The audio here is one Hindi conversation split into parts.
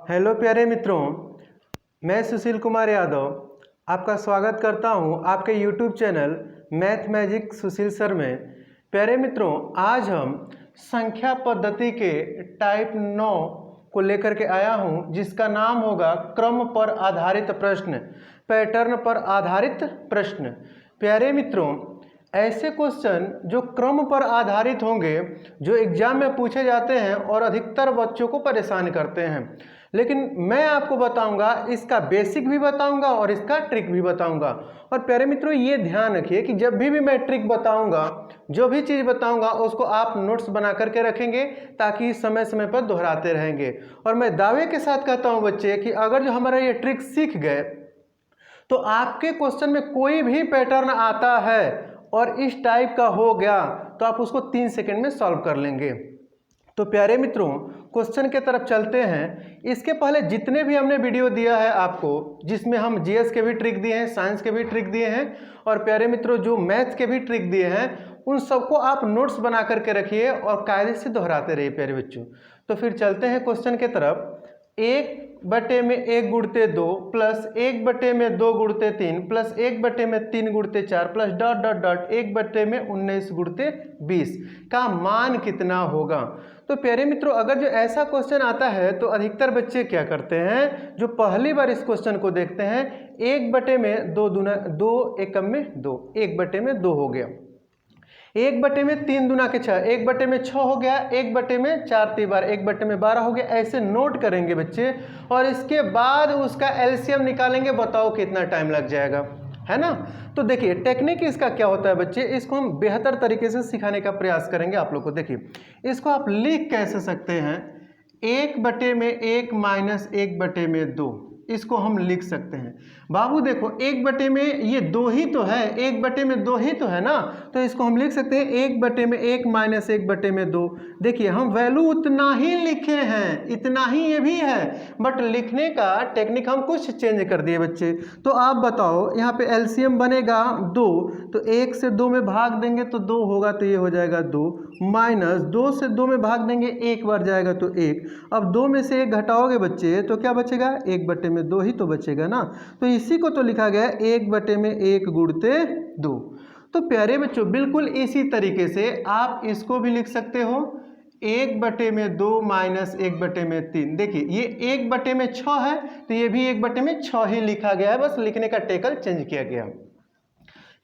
हेलो प्यारे मित्रों, मैं सुशील कुमार यादव आपका स्वागत करता हूं आपके यूट्यूब चैनल मैथ मैजिक सुशील सर में। प्यारे मित्रों, आज हम संख्या पद्धति के टाइप 9 को लेकर के आया हूं, जिसका नाम होगा क्रम पर आधारित प्रश्न, पैटर्न पर आधारित प्रश्न। प्यारे मित्रों, ऐसे क्वेश्चन जो क्रम पर आधारित होंगे, जो एग्जाम में पूछे जाते हैं और अधिकतर बच्चों को परेशान करते हैं, लेकिन मैं आपको बताऊंगा, इसका बेसिक भी बताऊंगा और इसका ट्रिक भी बताऊंगा। और प्यारे मित्रों, ये ध्यान रखिए कि जब भी मैं ट्रिक बताऊंगा, जो भी चीज़ बताऊंगा, उसको आप नोट्स बना करके रखेंगे ताकि समय समय पर दोहराते रहेंगे। और मैं दावे के साथ कहता हूं बच्चे कि अगर जो हमारा ये ट्रिक सीख गए तो आपके क्वेश्चन में कोई भी पैटर्न आता है और इस टाइप का हो गया तो आप उसको 3 सेकंड में सॉल्व कर लेंगे। तो प्यारे मित्रों, क्वेश्चन के तरफ चलते हैं। इसके पहले जितने भी हमने वीडियो दिया है आपको, जिसमें हम जीएस के भी ट्रिक दिए हैं, साइंस के भी ट्रिक दिए हैं और प्यारे मित्रों जो मैथ्स के भी ट्रिक दिए हैं, उन सबको आप नोट्स बना करके रखिए और कायदे से दोहराते रहिए प्यारे बच्चों। तो फिर चलते हैं क्वेश्चन के तरफ। 1/1 गुणते 2 plus 1/2 गुणते 3 plus 1/3 गुणते 4 plus dot dot dot 1/19 गुणते 20 का मान कितना होगा। तो प्यारे मित्रों, अगर जो ऐसा क्वेश्चन आता है तो अधिकतर बच्चे क्या करते हैं, जो पहली बार इस क्वेश्चन को देखते हैं, 1/2 दूना 2 एकम में 2, 1/2 हो गया, 1/3 दूना के 6, 1/6 हो गया, 1/4 3 1/12 हो गया। ऐसे नोट करेंगे बच्चे और इसके बाद उसका एलसीएम निकालेंगे। बताओ कितना टाइम लग जाएगा, है ना। तो देखिए टेक्निक इसका क्या होता है बच्चे, इसको हम बेहतर तरीके से सिखाने का प्रयास करेंगे आप लोग को। देखिए इसको आप लिख कैसे सकते हैं, 1/1 माइनस 1/2, इसको हम लिख सकते हैं। बाबू देखो 1/में ये 2 ही तो है, 1/2 ही तो है ना, तो इसको हम लिख सकते हैं 1/1 माइनस 1/2। देखिए हम वैल्यू उतना ही लिखे हैं, इतना ही ये भी है, बट लिखने का टेक्निक हम कुछ चेंज कर दिए बच्चे। तो आप बताओ, यहाँ पे एलसीएम बनेगा 2, तो 1 से 2 में भाग देंगे तो 2 होगा, तो ये हो जाएगा 2, माइनस 2 से 2 में भाग देंगे, 1 बार जाएगा तो 1। अब 2 में से 1 घटाओगे बच्चे तो क्या बचेगा, 1/2 ही तो बचेगा ना। तो इसी को तो लिखा गया 1/1 गुणते 2। तो प्यारे बच्चों, बिल्कुल इसी तरीके से आप इसको भी लिख सकते हो, 1/2 माइनस 1/3। देखिए ये 1/6 है, तो ये भी 1/6 ही लिखा गया है, बस लिखने का टेकल चेंज किया गया।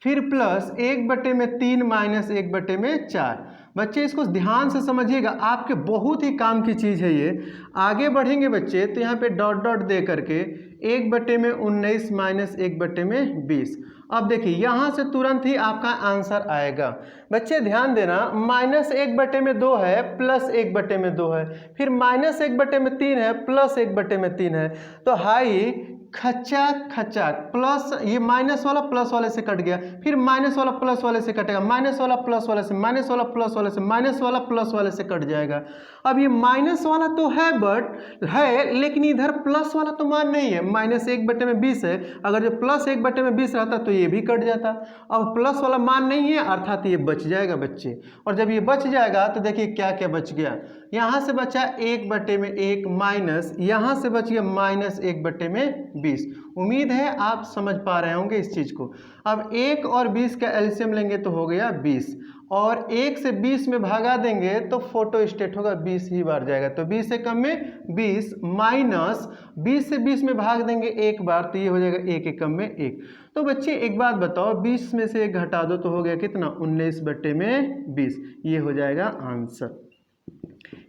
फिर प्लस 1/3 माइनस 1/4। बच्चे इसको ध्यान से समझिएगा, आपके बहुत ही काम की चीज़ है ये। आगे बढ़ेंगे बच्चे तो यहाँ पे डॉट डॉट दे करके 1/19 माइनस 1/20। अब देखिए यहाँ से तुरंत ही आपका आंसर आएगा। बच्चे ध्यान देना, माइनस 1/2 है, प्लस 1/2 है, फिर माइनस 1/3 है, प्लस 1/3 है। तो हाई खचा खचा प्लस, ये माइनस वाला प्लस वाले से कट गया, फिर माइनस वाला प्लस वाले से कटेगा, माइनस वाला प्लस वाले से, माइनस वाला प्लस वाले से, माइनस वाला प्लस वाले से कट जाएगा। अब ये माइनस वाला तो है बट है, लेकिन इधर प्लस वाला तो मान नहीं है, माइनस 1/20 है, अगर जो प्लस 1/20 रहता तो ये भी कट जाता। अब प्लस वाला मान नहीं है, अर्थात ये बच जाएगा बच्चे। और जब ये बच जाएगा तो देखिए क्या क्या बच गया, यहाँ से बचा 1/1 माइनस, यहाँ से बच गया माइनस 1/20। उम्मीद है आप समझ पा रहे होंगे इस चीज़ को। अब 1 और 20 का एलसीएम लेंगे तो हो गया 20, और 1 से 20 में भागा देंगे तो फोटो स्टेट होगा, 20 ही बार जाएगा, तो 20 से कम में 20 माइनस 20 से 20 में भाग देंगे 1 बार, तो ये हो जाएगा 1 एकम में 1। तो बच्चे एक बात बताओ, 20 में से 1 घटा दो तो हो गया कितना, 19/20। ये हो जाएगा आंसर,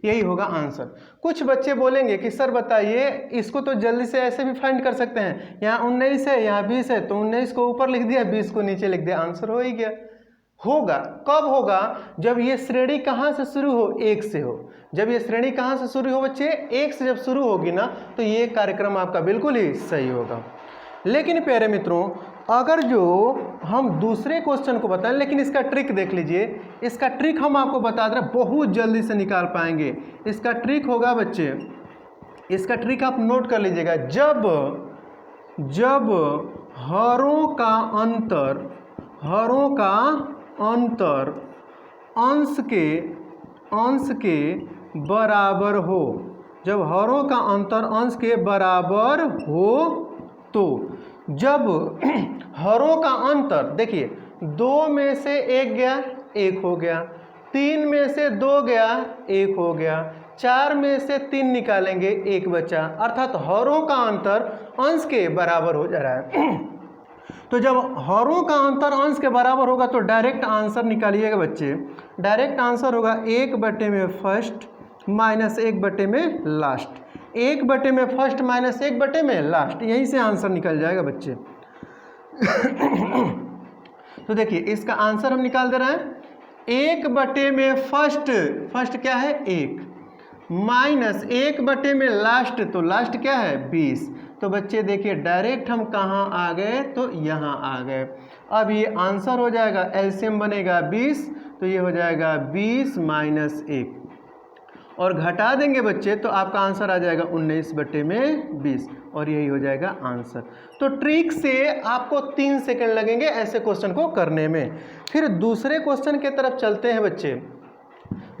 यही होगा आंसर। कुछ बच्चे बोलेंगे कि सर बताइए, इसको तो जल्दी से ऐसे भी फाइंड कर सकते हैं, यहाँ 19 है, यहाँ 20 है, तो 19 को ऊपर लिख दिया, 20 को नीचे लिख दिया, आंसर हो ही गया। होगा कब होगा, जब ये श्रेणी कहाँ से शुरू हो, 1 से हो। जब ये श्रेणी कहाँ से शुरू हो बच्चे, 1 से जब शुरू होगी ना, तो ये कार्यक्रम आपका बिल्कुल ही सही होगा। लेकिन प्यारे मित्रों, अगर जो हम दूसरे क्वेश्चन को बताएं, लेकिन इसका ट्रिक देख लीजिए, इसका ट्रिक हम आपको बता दे रहे हैं, बहुत जल्दी से निकाल पाएंगे। इसका ट्रिक होगा बच्चे, इसका ट्रिक आप नोट कर लीजिएगा, जब हरों का अंतर अंश के बराबर हो, जब हरों का अंतर अंश के बराबर हो तो। जब हरों का अंतर देखिए 2 में से 1 गया 1 हो गया, 3 में से 2 गया 1 हो गया, 4 में से 3 निकालेंगे 1 बचा, अर्थात हरों का अंतर अंश के बराबर हो जा रहा है। तो जब हरों का अंतर अंश के बराबर होगा तो डायरेक्ट आंसर निकालिएगा बच्चे। डायरेक्ट आंसर होगा 1 में फर्स्ट माइनस 1 में लास्ट, 1 में फर्स्ट माइनस 1 में लास्ट, यहीं से आंसर निकल जाएगा बच्चे। तो देखिए इसका आंसर हम निकाल दे रहे हैं 1 में फर्स्ट क्या है 1 माइनस 1 में लास्ट, तो लास्ट क्या है 20। तो बच्चे देखिए डायरेक्ट हम कहाँ आ गए, तो यहाँ आ गए। अब ये आंसर हो जाएगा, एलसीएम बनेगा 20, तो ये हो जाएगा 20 माइनस 1 और घटा देंगे बच्चे तो आपका आंसर आ जाएगा 19 में 20 और यही हो जाएगा आंसर। तो ट्रिक से आपको 3 सेकंड लगेंगे ऐसे क्वेश्चन को करने में। फिर दूसरे क्वेश्चन की तरफ चलते हैं बच्चे।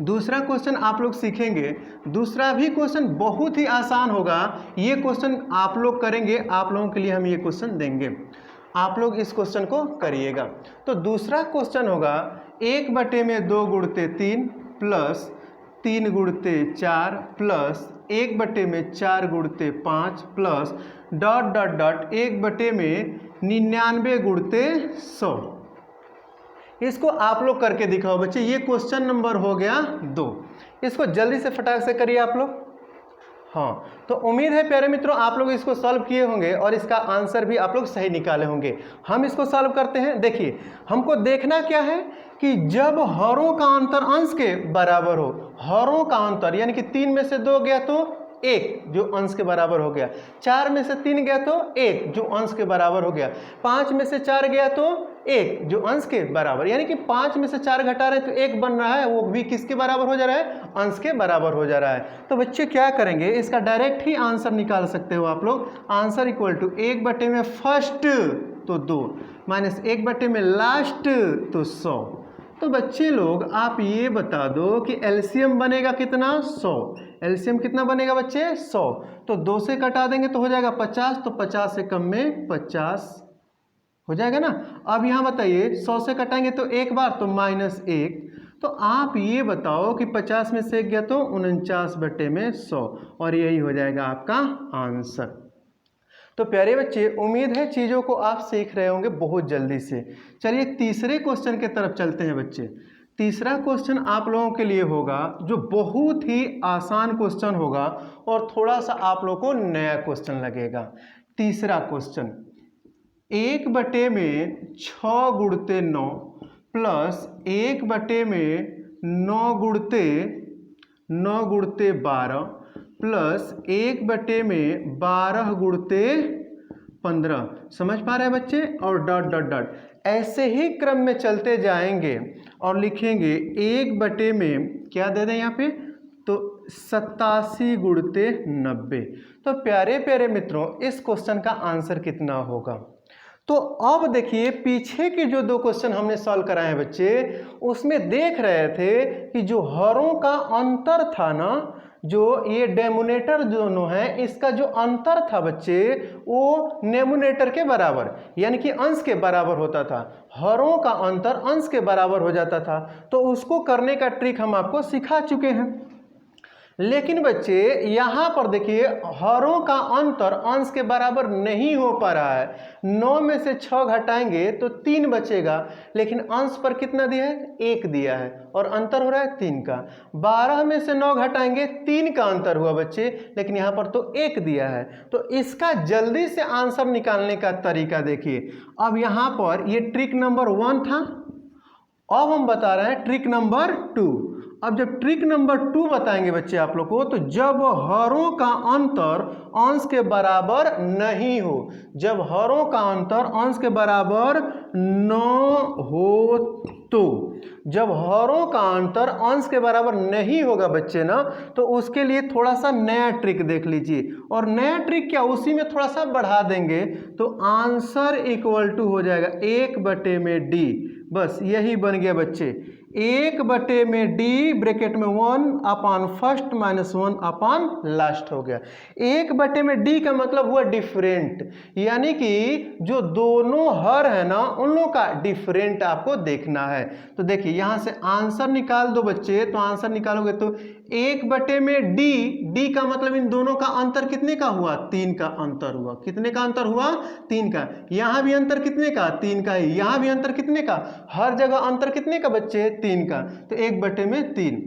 दूसरा क्वेश्चन आप लोग सीखेंगे, दूसरा भी क्वेश्चन बहुत ही आसान होगा। ये क्वेश्चन आप लोग करेंगे, आप लोगों के लिए हम ये क्वेश्चन देंगे, आप लोग इस क्वेश्चन को करिएगा। तो दूसरा क्वेश्चन होगा 1 में 2 गुणते 3 प्लस 3 गुणते 4 प्लस 1 में 4 गुणते 5 प्लस डॉट डॉट डॉट 1 में 99 गुणते 100। इसको आप लोग करके दिखाओ बच्चे। ये क्वेश्चन नंबर हो गया 2। इसको जल्दी से फटाक से करिए आप लोग। हाँ, तो उम्मीद है प्यारे मित्रों आप लोग इसको सॉल्व किए होंगे और इसका आंसर भी आप लोग सही निकाले होंगे। हम इसको सॉल्व करते हैं। देखिए हमको देखना क्या है कि जब हरों का अंतर अंश के बराबर हो, हरों का अंतर यानी कि 3 में से 2 गया तो 1 जो अंश के बराबर हो गया, 4 में से 3 गया तो 1 जो अंश के बराबर हो गया, 5 में से 4 गया तो 1 जो अंश के बराबर, यानी कि 5 में से 4 घटा रहे हैं तो 1 बन रहा है, वो भी किसके बराबर हो जा रहा है, अंश के बराबर हो जा रहा है। तो बच्चे क्या करेंगे, इसका डायरेक्ट ही आंसर निकाल सकते हो आप लोग। आंसर इक्वल टू 1 में फर्स्ट तो 2 माइनस 1 में लास्ट तो 100। तो बच्चे लोग आप ये बता दो कि एलसीएम बनेगा कितना 100। एलसीएम कितना बनेगा बच्चे 100। तो 2 से कटा देंगे तो हो जाएगा 50, तो 50 से कम में 50 हो जाएगा ना। अब यहाँ बताइए 100 से कटाएंगे तो एक बार तो -1। तो आप ये बताओ कि 50 में से 1 गया तो 49 में 100 और यही हो जाएगा आपका आंसर। तो प्यारे बच्चे उम्मीद है चीज़ों को आप सीख रहे होंगे बहुत जल्दी से। चलिए तीसरे क्वेश्चन की तरफ चलते हैं बच्चे। तीसरा क्वेश्चन आप लोगों के लिए होगा जो बहुत ही आसान क्वेश्चन होगा और थोड़ा सा आप लोगों को नया क्वेश्चन लगेगा। तीसरा क्वेश्चन 1 में 6 गुणते 9 प्लस 1 में 9 गुणते 12 प्लस 1 में 12 गुणते 15। समझ पा रहे हैं बच्चे, और डॉट डॉट डॉट ऐसे ही क्रम में चलते जाएंगे और लिखेंगे 1 में क्या दे दें यहाँ पे तो 87 गुणते 90। तो प्यारे प्यारे मित्रों इस क्वेश्चन का आंसर कितना होगा। तो अब देखिए पीछे के जो 2 क्वेश्चन हमने सॉल्व कराए हैं बच्चे, उसमें देख रहे थे कि जो हरों का अंतर था ना, जो ये डेमोनेटर दोनों हैं इसका जो अंतर था बच्चे वो नेमोनेटर के बराबर यानी कि अंश के बराबर होता था। हरों का अंतर अंश के बराबर हो जाता था। तो उसको करने का ट्रिक हम आपको सिखा चुके हैं। लेकिन बच्चे यहाँ पर देखिए हरों का अंतर अंश के बराबर नहीं हो पा रहा है। 9 में से 6 घटाएंगे तो 3 बचेगा, लेकिन अंश पर कितना दिया है 1 दिया है और अंतर हो रहा है 3 का। 12 में से 9 घटाएंगे 3 का अंतर हुआ बच्चे, लेकिन यहाँ पर तो 1 दिया है। तो इसका जल्दी से आंसर निकालने का तरीका देखिए। अब यहाँ पर ये ट्रिक नंबर 1 था, अब हम बता रहे हैं ट्रिक नंबर 2। अब जब ट्रिक नंबर 2 बताएंगे बच्चे आप लोग को, तो जब हरों का अंतर अंश के बराबर नहीं हो, जब हरों का अंतर अंश के बराबर न हो, तो जब हरों का अंतर अंश के बराबर नहीं होगा बच्चे ना, तो उसके लिए थोड़ा सा नया ट्रिक देख लीजिए। और नया ट्रिक क्या, उसी में थोड़ा सा बढ़ा देंगे तो आंसर इक्वल टू हो जाएगा 1 में D। बस यही बन गया बच्चे, 1 बटे में डी ब्रैकेट में 1 अपान फर्स्ट माइनस 1 अपान लास्ट हो गया। 1 बटे में डी का मतलब हुआ डिफरेंट, यानी कि जो दोनों हर है ना उन लोगों का डिफरेंट आपको देखना है। तो देखिए यहां से आंसर निकाल दो बच्चे, तो आंसर निकालोगे तो 1 बटे में डी, डी का मतलब इन दोनों का अंतर कितने का हुआ, 3 का अंतर हुआ। कितने का अंतर हुआ, 3 का। यहां भी अंतर कितने का, 3 का ही। यहां भी अंतर कितने का, हर जगह अंतर कितने का बच्चे, 3 का। तो 1 बटे में 3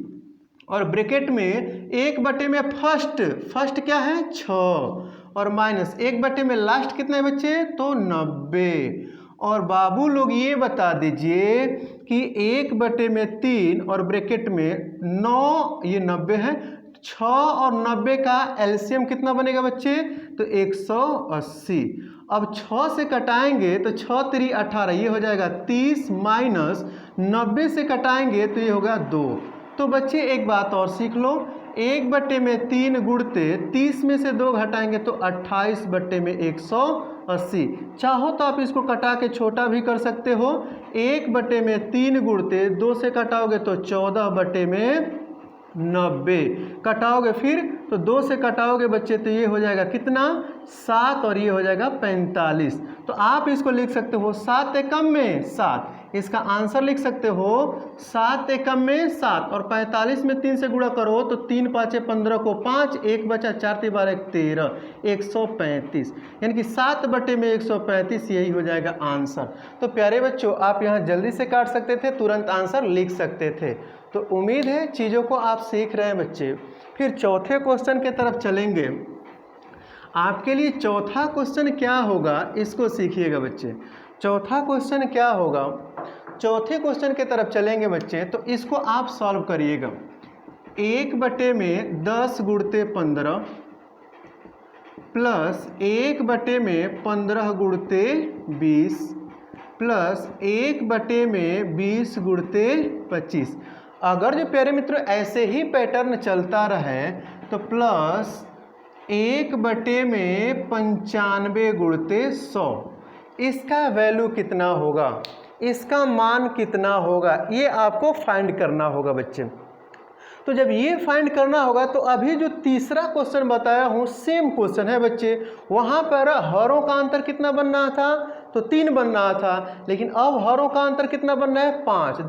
और ब्रैकेट में 1 बटे में फर्स्ट क्या है 6 और माइनस 1 बटे में लास्ट कितना है बच्चे, तो 90। और बाबू लोग ये बता दीजिए कि 1 बटे में 3 और ब्रैकेट में 9, ये 90 है। 6 और 90 का एलसीएम कितना बनेगा बच्चे, तो 180। अब 6 से कटाएंगे तो 6 3 18, ये हो जाएगा 30 माइनस 90 से कटाएंगे तो ये होगा 2। तो बच्चे एक बात और सीख लो, 1 बटे में 3 गुणते 30 में से 2 घटाएंगे तो 28 बटे में 180। चाहो तो आप इसको कटा के छोटा भी कर सकते हो। 1 बटे में 3 गुणते 2 से कटाओगे तो 14 बटे में 90, कटाओगे फिर तो 2 से कटाओगे बच्चे तो ये हो जाएगा कितना 7 और ये हो जाएगा 45। तो आप इसको लिख सकते हो 7 एकम में 7, इसका आंसर लिख सकते हो 7 एकम में 7 और 45 में 3 से गुणा करो तो 3 5 15 को 5, 1 बचा 4 3 12 13, 135, यानी कि 7 बटे में 135 यही हो जाएगा आंसर। तो प्यारे बच्चों आप यहाँ जल्दी से काट सकते थे, तुरंत आंसर लिख सकते थे। तो उम्मीद है चीज़ों को आप सीख रहे हैं बच्चे। फिर चौथे क्वेश्चन के तरफ चलेंगे। आपके लिए चौथा क्वेश्चन क्या होगा इसको सीखिएगा बच्चे। चौथा क्वेश्चन क्या होगा, चौथे क्वेश्चन के तरफ चलेंगे बच्चे, तो इसको आप सॉल्व करिएगा। 1 बटे में 10 गुणते 15 प्लस 1 बटे में 15 गुणते 20 प्लस 1 बटे में 20 गुणते 25। अगर जो प्यारे मित्रों ऐसे ही पैटर्न चलता रहे तो प्लस 1 बटे में 95 गुणते 100, इसका वैल्यू कितना होगा, इसका मान कितना होगा, ये आपको फाइंड करना होगा बच्चे। तो जब ये फाइंड करना होगा तो अभी जो तीसरा क्वेश्चन बताया हूँ सेम क्वेश्चन है बच्चे। वहाँ पर हरों का अंतर कितना बन रहा था, तो 3 बन रहा था, लेकिन अब हरों का अंतर कितना बन रहा है 5।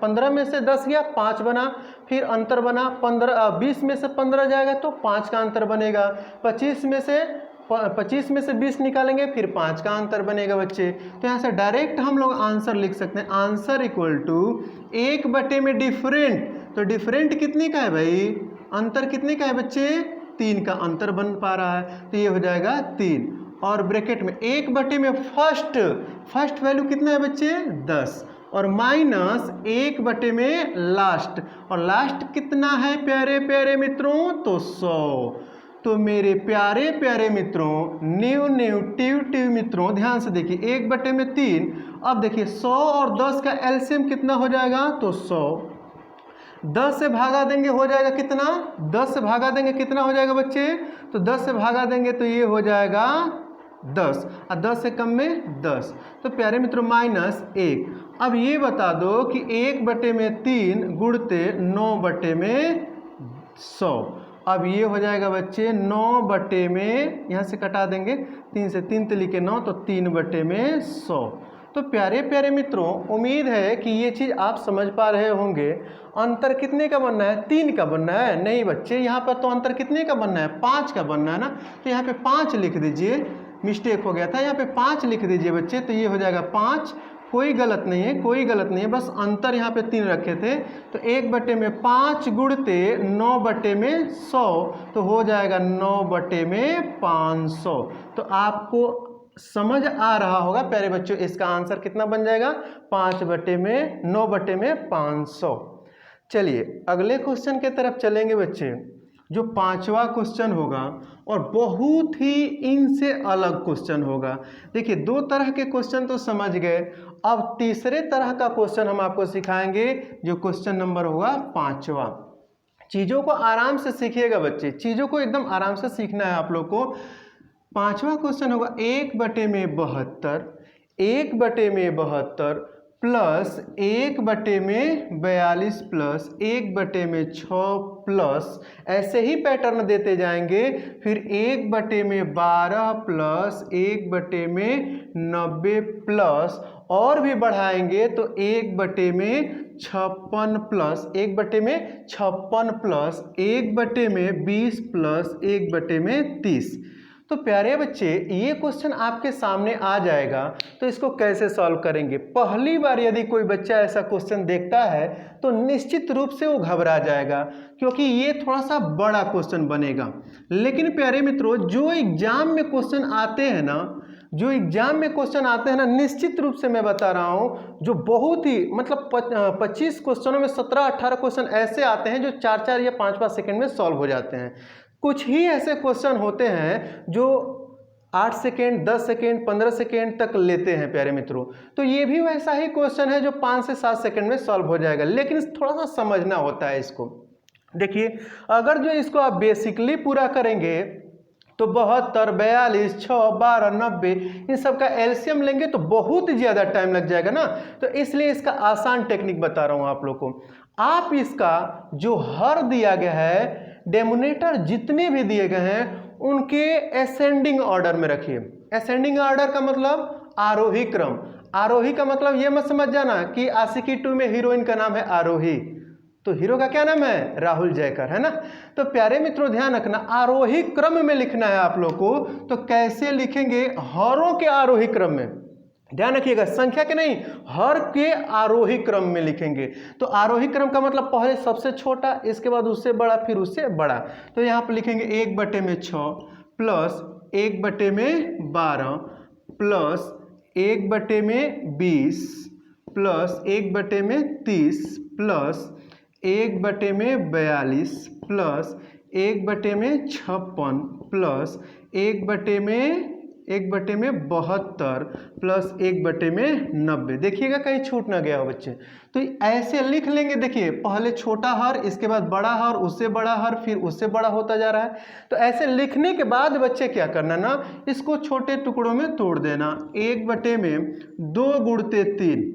15 में से 10 गया 5 बना, फिर अंतर बना 20 में से 15 जाएगा तो 5 का अंतर बनेगा। 25 में से 20 निकालेंगे फिर 5 का अंतर बनेगा बच्चे। तो यहाँ से डायरेक्ट हम लोग आंसर लिख सकते हैं, आंसर इक्वल टू 1 बटे में डिफरेंट, तो डिफरेंट कितने का है भाई, अंतर कितने का है बच्चे, 3 का अंतर बन पा रहा है, तो ये हो जाएगा 3 और ब्रैकेट में 1 बटे में फर्स्ट वैल्यू कितना है बच्चे 10 और माइनस 1 बटे में लास्ट, और लास्ट कितना है प्यारे प्यारे मित्रों, तो 100। तो मेरे प्यारे प्यारे मित्रों न्यूटिव मित्रों ध्यान से देखिए, 1 बटे में 3, अब देखिए 100 और 10 का एलसीएम कितना हो जाएगा, तो 100। 10 से भागा देंगे हो जाएगा कितना, 10 से भागा देंगे कितना हो जाएगा बच्चे, तो 10 से भागा देंगे तो ये हो जाएगा 10 और 10 से कम में 10, तो प्यारे मित्रों माइनस 1। अब ये बता दो कि 1 बटे में 3 गुणते 9 बटे में 100, अब ये हो जाएगा बच्चे 9 बटे में, यहाँ से कटा देंगे 3 से 3 तिली के 9, तो 3 बटे में 100। तो प्यारे प्यारे मित्रों उम्मीद है कि ये चीज़ आप समझ पा रहे होंगे। अंतर कितने का बनना है, 3 का बनना है, नहीं बच्चे यहाँ पर तो अंतर कितने का बनना है, 5 का बनना है ना, तो यहाँ पे 5 लिख दीजिए, मिस्टेक हो गया था, यहाँ पे 5 लिख दीजिए बच्चे, तो ये हो जाएगा 5, कोई गलत नहीं है, कोई गलत नहीं है, बस अंतर यहाँ पे 3 रखे थे। तो 1 बटे में 5 गुणते 9 बटे में 100, तो हो जाएगा 9 बटे में 500। तो आपको समझ आ रहा होगा प्यारे बच्चों, इसका आंसर कितना बन जाएगा, 5 बटे में 9 बटे में 500। चलिए अगले क्वेश्चन के तरफ चलेंगे बच्चे, जो 5वां क्वेश्चन होगा और बहुत ही इनसे अलग क्वेश्चन होगा। देखिए 2 तरह के क्वेश्चन तो समझ गए, अब तीसरे तरह का क्वेश्चन हम आपको सिखाएंगे, जो क्वेश्चन नंबर होगा 5वां। चीज़ों को आराम से सीखिएगा बच्चे, चीज़ों को एकदम आराम से सीखना है आप लोग को। 5वां क्वेश्चन होगा 1 बटे में 72, 1 बटे में 72 प्लस 1/42 प्लस 1/6 प्लस ऐसे ही पैटर्न देते जाएंगे। फिर 1/12 प्लस 1/90 प्लस और भी बढ़ाएंगे तो 1/56 प्लस 1/56 प्लस 1/20 प्लस 1/30। तो प्यारे बच्चे ये क्वेश्चन आपके सामने आ जाएगा तो इसको कैसे सॉल्व करेंगे। पहली बार यदि कोई बच्चा ऐसा क्वेश्चन देखता है तो निश्चित रूप से वो घबरा जाएगा क्योंकि ये थोड़ा सा बड़ा क्वेश्चन बनेगा। लेकिन प्यारे मित्रों जो एग्जाम में क्वेश्चन आते हैं ना, निश्चित रूप से मैं बता रहा हूँ जो बहुत ही मतलब 25 क्वेश्चनों में 17-18 क्वेश्चन ऐसे आते हैं जो 4-4 या 5-5 सेकंड में सॉल्व हो जाते हैं। कुछ ही ऐसे क्वेश्चन होते हैं जो 8 सेकेंड 10 सेकेंड 15 सेकेंड तक लेते हैं प्यारे मित्रों। तो ये भी वैसा ही क्वेश्चन है जो 5 से 7 सेकेंड में सॉल्व हो जाएगा, लेकिन थोड़ा सा समझना होता है इसको। देखिए अगर जो इसको आप बेसिकली पूरा करेंगे तो 72, 42, 6, 12, 90 इन सब का एलसीएम लेंगे तो बहुत ज़्यादा टाइम लग जाएगा ना। तो इसलिए इसका आसान टेक्निक बता रहा हूँ आप लोग को। आप इसका जो हर दिया गया है, डेमोनेटर जितने भी दिए गए हैं उनके असेंडिंग ऑर्डर में रखिए। असेंडिंग ऑर्डर का मतलब आरोही क्रम। आरोही का मतलब ये मत समझ जाना कि आशिकी 2 में हीरोइन का नाम है आरोही, तो हीरो का क्या नाम है, राहुल जयकर, है ना। तो प्यारे मित्रों ध्यान रखना आरोही क्रम में लिखना है आप लोग को। तो कैसे लिखेंगे, हरों के आरोही क्रम में, ध्यान रखिएगा संख्या के नहीं, हर के आरोही क्रम में लिखेंगे। तो आरोही क्रम का मतलब पहले सबसे छोटा, इसके बाद उससे बड़ा, फिर उससे बड़ा। तो यहाँ पर लिखेंगे 1/6 plus 1/12 plus 1/20 plus 1/30 plus 1/42 plus 1/56 plus 1/72 plus 1/90। देखिएगा कहीं छूट ना गया हो बच्चे। तो ऐसे लिख लेंगे। देखिए पहले छोटा हर, इसके बाद बड़ा हर, उससे बड़ा हर, फिर उससे बड़ा होता जा रहा है। तो ऐसे लिखने के बाद बच्चे क्या करना ना, इसको छोटे टुकड़ों में तोड़ देना। 1/2 गुणते 3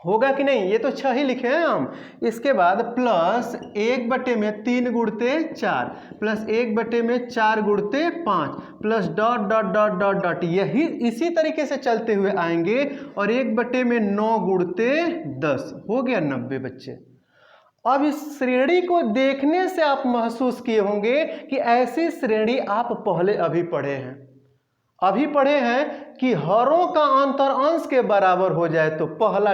होगा कि नहीं, ये तो 6 ही लिखे हैं हम। इसके बाद plus 1/3 गुणते 4 plus 1/4 गुणते 5 plus dot dot dot dot dot, यही इसी तरीके से चलते हुए आएंगे और 1/9 गुणते 10 हो गया 90 बच्चे। अब इस श्रेणी को देखने से आप महसूस किए होंगे कि ऐसी श्रेणी आप पहले अभी पढ़े हैं कि हरों का अंतर अंश के बराबर हो जाए तो पहला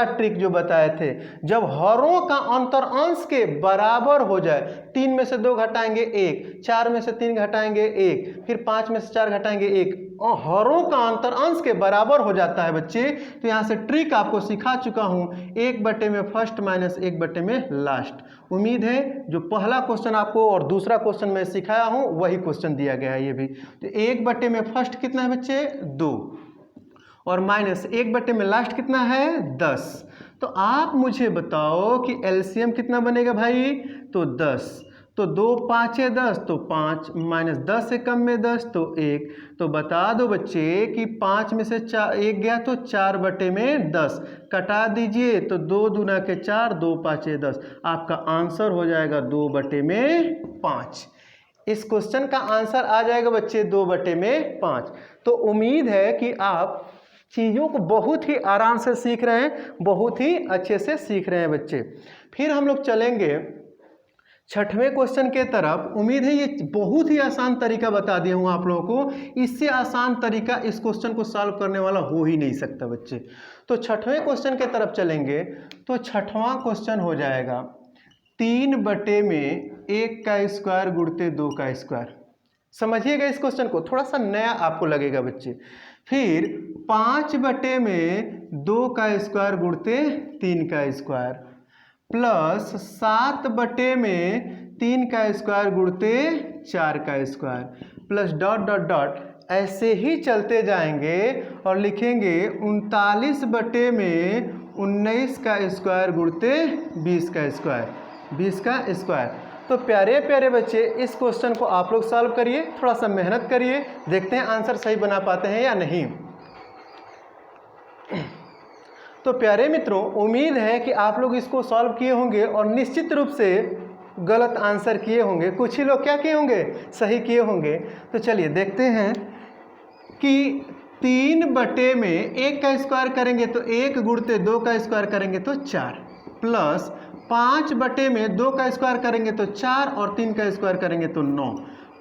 ट्रिक जो बताए थे, जब हरों का अंतर अंश के बराबर हो जाए, 3 में से 2 घटाएंगे 1, 4 में से 3 घटाएंगे 1, फिर 5 में से 4 घटाएंगे 1, और हरों का अंतर अंश के बराबर हो जाता है बच्चे। तो यहाँ से ट्रिक आपको सिखा चुका हूँ, 1/में फर्स्ट माइनस 1/में लास्ट। उम्मीद है जो पहला क्वेश्चन आपको और दूसरा क्वेश्चन मैं सिखाया हूँ वही क्वेश्चन दिया गया है ये भी। तो 1/में फर्स्ट कितना है बच्चे, 2, और माइनस 1/में लास्ट कितना है, 10। तो आप मुझे बताओ कि एलसीएम कितना बनेगा भाई, तो 10। तो 2 5 10 तो 5 माइनस 10 से कम में 10 तो 1। तो बता दो बच्चे कि 5 में से 1 गया तो 4/10 कटा दीजिए तो 2 दूना के 4 2 5 10, आपका आंसर हो जाएगा 2/5। इस क्वेश्चन का आंसर आ जाएगा बच्चे 2/5। तो उम्मीद है कि आप चीज़ों को बहुत ही आराम से सीख रहे हैं, बहुत ही अच्छे से सीख रहे हैं बच्चे। फिर हम लोग चलेंगे 6वें क्वेश्चन के तरफ। उम्मीद है ये बहुत ही आसान तरीका बता दिया हूँ आप लोगों को, इससे आसान तरीका इस क्वेश्चन को सॉल्व करने वाला हो ही नहीं सकता बच्चे। तो 6वें क्वेश्चन के तरफ चलेंगे तो 6वां क्वेश्चन हो जाएगा 3/1 का स्क्वायर गुणते 2 का स्क्वायर। समझिएगा इस क्वेश्चन को, थोड़ा सा नया आपको लगेगा बच्चे। फिर 5/2 का स्क्वायर गुणते 3 का स्क्वायर प्लस 7/3 का स्क्वायर गुणते 4 का square plus dot dot dot, ऐसे ही चलते जाएंगे और लिखेंगे 39/19 का स्क्वायर गुणते 20 का स्क्वायर। तो प्यारे प्यारे बच्चे इस क्वेश्चन को आप लोग सॉल्व करिए, थोड़ा सा मेहनत करिए, देखते हैं आंसर सही बना पाते हैं या नहीं। तो प्यारे मित्रों, उम्मीद है कि आप लोग इसको सॉल्व किए होंगे और निश्चित रूप से गलत आंसर किए होंगे। कुछ ही लोग क्या किए होंगे, सही किए होंगे। तो चलिए देखते हैं कि 3 में 1 का स्क्वायर करेंगे तो 1 गुणते 2 का स्क्वायर करेंगे तो 4, प्लस 5 में 2 का स्क्वायर करेंगे तो 4 और 3 का स्क्वायर करेंगे तो 9,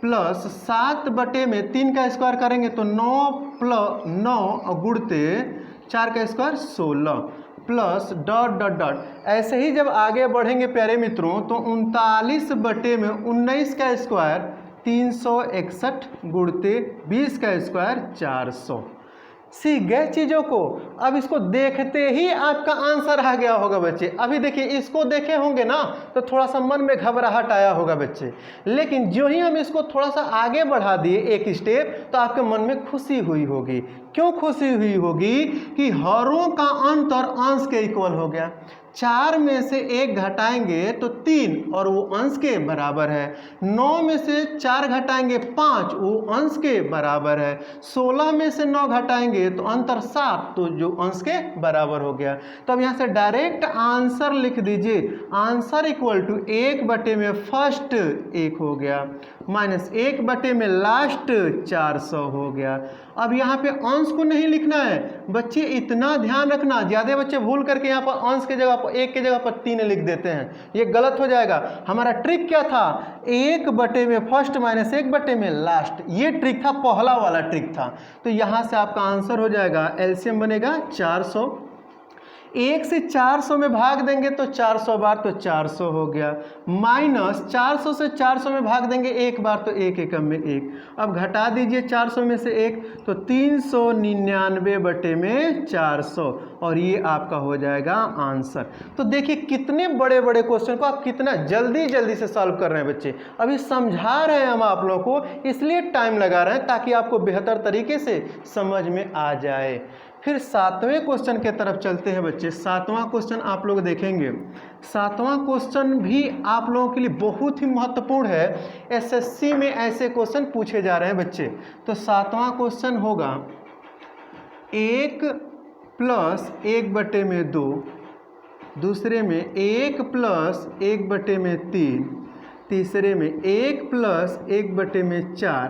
प्लस 7 में 3 का स्क्वायर करेंगे तो 9 प्लस 9 और गुणते 4 का square 16, plus dot dot dot. ऐसे ही जब आगे बढ़ेंगे प्यारे मित्रों तो 39 में 19 का स्क्वायर 361 गुणते 20 का स्क्वायर 400। सीख गए चीज़ों को। अब इसको देखते ही आपका आंसर आ गया होगा बच्चे। अभी देखिए, इसको देखे होंगे ना तो थोड़ा सा मन में घबराहट आया होगा बच्चे, लेकिन जो ही हम इसको थोड़ा सा आगे बढ़ा दिए एक स्टेप तो आपके मन में खुशी हुई होगी। क्यों खुशी हुई होगी कि हरों का अंतर अंश के इक्वल हो गया। 4 में से 1 घटाएंगे तो 3 और वो अंश के बराबर है। 9 में से 4 घटाएंगे 5, वो अंश के बराबर है। 16 में से 9 घटाएंगे तो अंतर 7, तो जो अंश के बराबर हो गया। तो अब यहाँ से डायरेक्ट आंसर लिख दीजिए। आंसर इक्वल टू 1 में फर्स्ट 1 हो गया, माइनस 1 में लास्ट 400 हो गया। अब यहाँ पे अंश को नहीं लिखना है बच्चे, इतना ध्यान रखना। ज़्यादा बच्चे भूल करके यहाँ पर अंश के जगह पर 1 की जगह पर 3 लिख देते हैं, ये गलत हो जाएगा। हमारा ट्रिक क्या था, 1 में फर्स्ट माइनस 1 में लास्ट, ये ट्रिक था, पहला वाला ट्रिक था। तो यहाँ से आपका आंसर हो जाएगा, एलसीएम बनेगा 400। 1 से 400 में भाग देंगे तो 400 बार, तो 400 हो गया, माइनस 400 से 400 में भाग देंगे 1 बार तो 1 एकम में 1। अब घटा दीजिए 400 में से 1 तो 399 में 400, और ये आपका हो जाएगा आंसर। तो देखिए कितने बड़े बड़े क्वेश्चन को आप कितना जल्दी जल्दी से सॉल्व कर रहे हैं बच्चे। अभी समझा रहे हैं हम आप लोगों को, इसलिए टाइम लगा रहे हैं ताकि आपको बेहतर तरीके से समझ में आ जाए। फिर 7वें क्वेश्चन के तरफ चलते हैं बच्चे। 7वां क्वेश्चन आप लोग देखेंगे। 7वां क्वेश्चन भी आप लोगों के लिए बहुत ही महत्वपूर्ण है। एसएससी में ऐसे क्वेश्चन पूछे जा रहे हैं बच्चे। तो 7वां क्वेश्चन होगा 1 प्लस 1/2, दूसरे में 1 प्लस 1/3, तीसरे में 1 प्लस 1/4,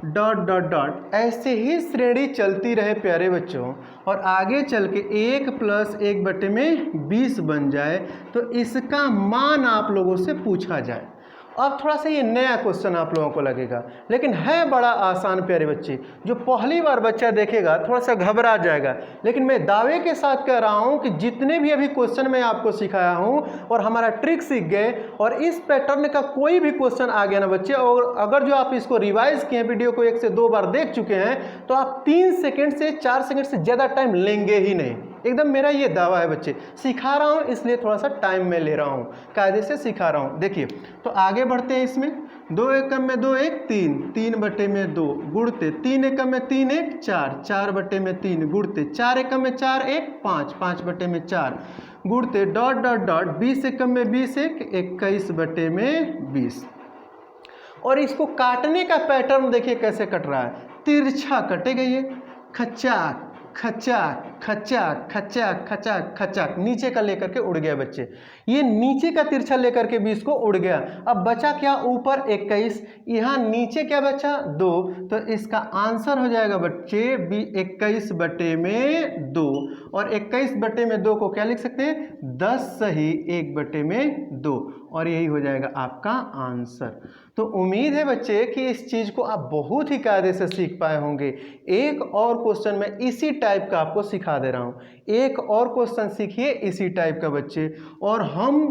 डॉट डॉट डॉट। ऐसे ही श्रेणी चलती रहे प्यारे बच्चों, और आगे चल के 1 प्लस 1/20 बन जाए तो इसका मान आप लोगों से पूछा जाए। अब थोड़ा सा ये नया क्वेश्चन आप लोगों को लगेगा, लेकिन है बड़ा आसान प्यारे बच्चे। जो पहली बार बच्चा देखेगा थोड़ा सा घबरा जाएगा, लेकिन मैं दावे के साथ कह रहा हूँ कि जितने भी अभी क्वेश्चन मैं आपको सिखाया हूँ और हमारा ट्रिक सीख गए, और इस पैटर्न का कोई भी क्वेश्चन आ गया ना बच्चे, और अगर जो आप इसको रिवाइज किए, वीडियो को 1 से 2 बार देख चुके हैं, तो आप 3 सेकेंड से 4 सेकेंड से ज़्यादा टाइम लेंगे ही नहीं। एकदम मेरा ये दावा है बच्चे। सिखा रहा हूँ इसलिए थोड़ा सा टाइम में ले रहा हूँ, कायदे से सिखा रहा हूँ। देखिए तो आगे बढ़ते हैं। इसमें 2 एकम में 2 1 3, 3/2 गुणते 3 एकम में 3 1 4, 4/3 गुणते 4 एकम में 4 1 5, 5/4 गुणते डॉट डॉट डॉट 20 एकम में 20 1 21/20। और इसको काटने का पैटर्न देखिए कैसे कट रहा है, तिरछा कटेगा ये, खचाक खचाक खचाक खचाक खचाक खचाक, नीचे का लेकर के उड़ गया बच्चे। ये नीचे का तिरछा लेकर के 20 को उड़ गया। अब बचा क्या, ऊपर 21, यहाँ नीचे क्या बचा 2, तो इसका आंसर हो जाएगा बच्चे 21/2। और 21/2 को क्या लिख सकते हैं, 10 सही 1/2, और यही हो जाएगा आपका आंसर। तो उम्मीद है बच्चे कि इस चीज़ को आप बहुत ही कायदे से सीख पाए होंगे। एक और क्वेश्चन मैं इसी टाइप का आपको सिखा दे रहा हूँ। एक और क्वेश्चन सीखिए इसी टाइप का बच्चे, और हम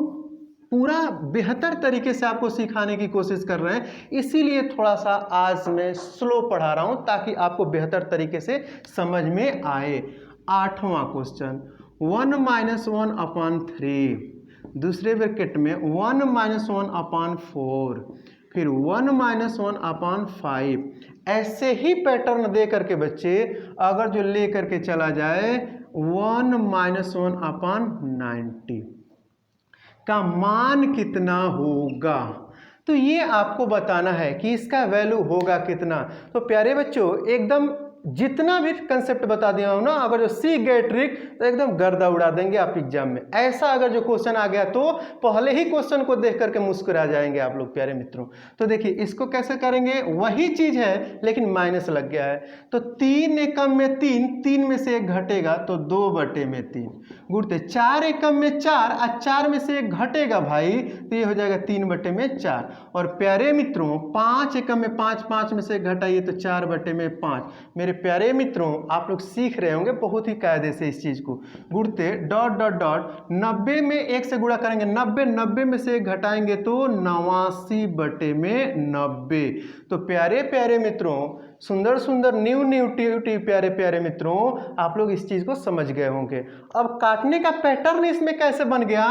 पूरा बेहतर तरीके से आपको सिखाने की कोशिश कर रहे हैं, इसीलिए थोड़ा सा आज मैं स्लो पढ़ा रहा हूँ ताकि आपको बेहतर तरीके से समझ में आए। 8वां क्वेश्चन 1 - 1/3, दूसरे ब्रैकेट में 1 - 1/4, फिर 1 - 1/5। ऐसे ही पैटर्न दे करके बच्चे अगर जो ले करके चला जाए 1 - 1/90 का मान कितना होगा, तो ये आपको बताना है कि इसका वैल्यू होगा कितना। तो प्यारे बच्चों एकदम जितना भी कंसेप्ट बता दिया हूं ना, अगर जो सीख गए ट्रिक तो एकदम गर्दा उड़ा देंगे आप एग्जाम में। ऐसा अगर जो क्वेश्चन आ गया तो पहले ही क्वेश्चन को देख करके मुस्कुरा जाएंगे आप लोग प्यारे मित्रों। तो देखिए इसको कैसे करेंगे, वही चीज है लेकिन माइनस लग गया है। तो 3 एकम में 3, 3 में से 1 घटेगा तो 2/3 गुणते 4 एकम में 4 और 4 में से 1 घटेगा भाई, तो ये हो जाएगा 3/4। और प्यारे मित्रों 5 एकम में 5, 5 में से 1 घटाइए तो 4/5। मेरे प्यारे मित्रों आप लोग सीख रहे होंगे बहुत ही कायदे से इस चीज को। गुणते डॉट डॉट डॉट 90 में 1 से गुणा करेंगे, 90 में से 1 घटाएंगे तो 89/90। तो प्यारे प्यारे मित्रों, सुंदर सुंदर न्यू प्यारे प्यारे मित्रों, आप लोग इस चीज को समझ गए होंगे। अब काटने का पैटर्न इसमें कैसे बन गया,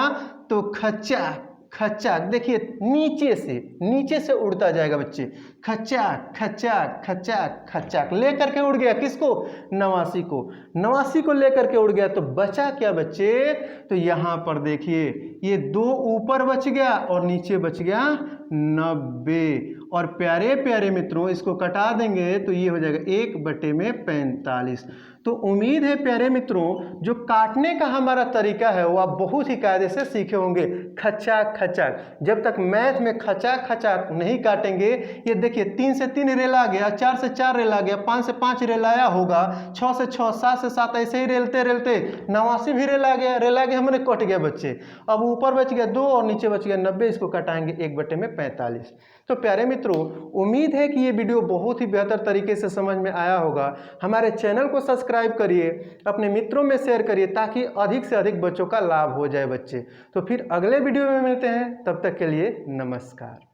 तो खचाक खचाक, देखिए नीचे से उड़ता जाएगा बच्चे, खचाक खचाक खचाक खचाक, लेकर के उड़ गया किसको, 89 को लेकर के उड़ गया। तो बचा क्या बच्चे, तो यहां पर देखिए ये 2 ऊपर बच गया और नीचे बच गया 90। और प्यारे प्यारे मित्रों इसको कटा देंगे तो ये हो जाएगा 1/45। तो उम्मीद है प्यारे मित्रों जो काटने का हमारा तरीका है वो आप बहुत ही कायदे से सीखे होंगे। खचाक खचाक, जब तक मैथ में खचाक खचाक नहीं काटेंगे, ये देखिए 3 से 3 रेला गया, 4 से 4 रेला गया, 5 से 5 रेलाया होगा, 6 से 6, 7 से 7, ऐसे ही रेलते रेलते 89 भी रेला गया हमने कट गया बच्चे। अब ऊपर बच गया 2 और नीचे बच गया 90, इसको कटाएंगे 1/45। तो प्यारे मित्रों उम्मीद है कि ये वीडियो बहुत ही बेहतर तरीके से समझ में आया होगा। हमारे चैनल को सब्सक्राइब करिए, अपने मित्रों में शेयर करिए ताकि अधिक से अधिक बच्चों का लाभ हो जाए बच्चे। तो फिर अगले वीडियो में मिलते हैं, तब तक के लिए नमस्कार।